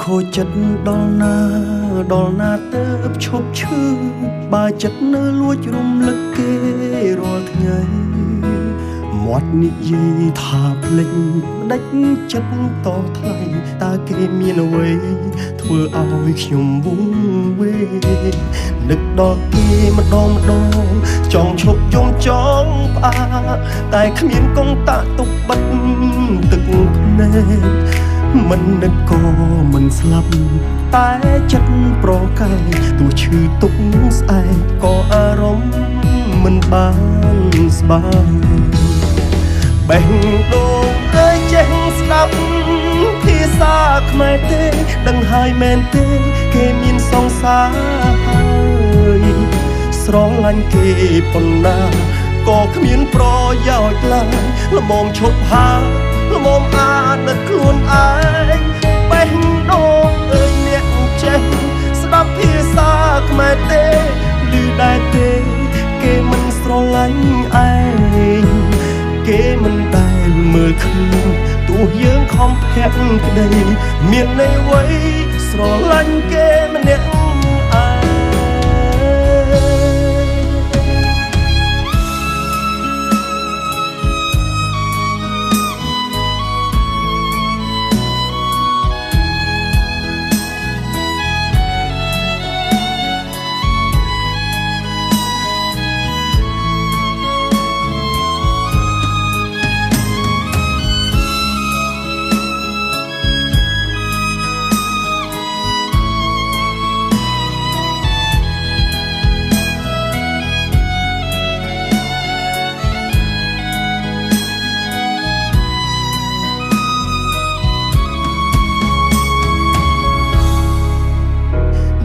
ខូចចិត្តដល់ណាទៅឈប់ឈឺបើចិត្តនៅលួចរំលឹកគេរាល់ថ្ងៃមាត់និយាយថាភ្លេចដាច់ចិត្តតថ្លៃតើគេមានអ្វីធ្វើឲ្យខ្ញុំវង្វេងនឹកដល់គេម្ដងចង់ឈប់យំចង់ផ្អាតែគ្មានកងតាក់ទុកបិទទឹកភ្នែកមិននឹកក៏មិនស្លាប់តែចិត្តប្រកែកទោះឈឺទុកស្អែកក៏អារម្មណ៍មិនបានស្បាយបេះដូងអើយចេះស្ដាប់ភាសាខ្មែរទេដឹងហើយមែនទេគេមានសង្សារហើយស្រឡាញ់គេប៉ុណ្ណាក៏គ្មានប្រយោជន៍ឡើយល្មមឈប់ហាល្មមអាណិតខ្លួនឯងបេះដូងអើយអ្នកចេះស្ដាប់ភាសាខ្មែរទេឮដែរទេគេមិនស្រឡាញ់ឯងគេមិនដែលមើលឃើញទោះយើងខំភ័ក្រក្តីមានន័យអ្វីស្រឡាញ់គេម្នាក់ឯង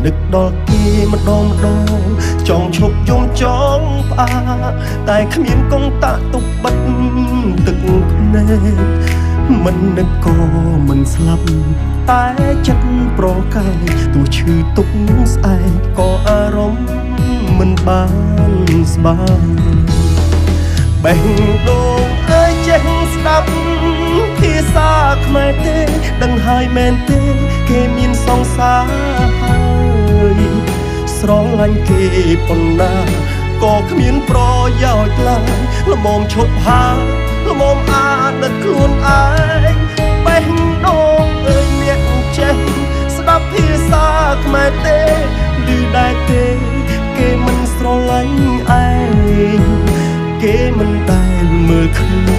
នឹកដល់គេម្ដងចង់ឈប់យំចង់ផ្អាតែគ្មានកងតាក់ទុកបិទទឹកភ្នែកមិននឹកក៏មិនស្លាប់តែចិត្តប្រកែកទោះឈឺទុកស្អែកក៏អារម្មណ៍មិនបានស្បាយបេះដូងអើយចេះស្ដាប់ភាសាខ្មែរទេដឹងហើយមែនទេគេមានសង្សារហើយស្រឡាញ់គេប៉ុណ្ណាក៏គ្មានប្រយោជន៍ឡើយល្មមឈប់ហាល្មមអាណិតខ្លួនឯងបេះដូងអើយអ្នកចេះស្ដាប់ភាសាខ្មែរទេឮដែរទេគេមិនស្រឡាញ់ឯងគេមិនដែលមើលឃើញ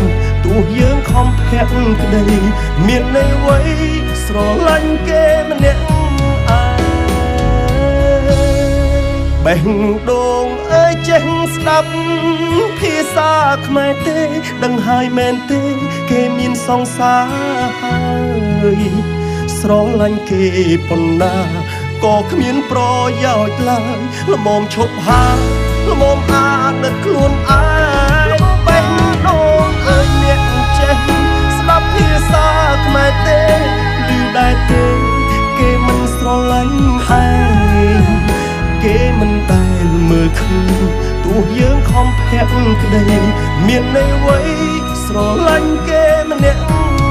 ទោះយើងខំភ័ក្រក្តីមានន័យអ្វីស្រឡាញ់គេម្នាក់ឯងបេះដូងអើយចេះស្ដាប់ភាសាខ្មែរទេដឹងហើយមែនទេគេមានសង្សារហើយស្រឡាញ់គេប៉ុណ្ណាក៏គ្មានប្រយោជន៍ឡើយល្មមឈប់ហាល្មមអាណិតខ្លួនឯងបេះដូងអើយអ្នកចេះស្ដាប់ភាសាខ្មែរទេឮដែរទេគេមិនស្រឡាញ់ឯងគេមិនដែលមើលឃើញទោះយើងខំភ័ក្រក្តីមានន័យអ្វីស្រឡាញ់គេម្នាក់ឯង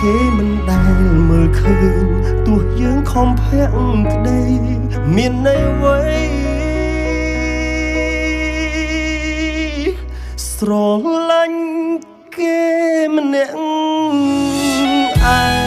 គេមិនដែលមើលឃើញទោះយើងខំភ័ក្រក្តីមានន័យអ្វីស្រឡាញ់គេម្នាក់ឯង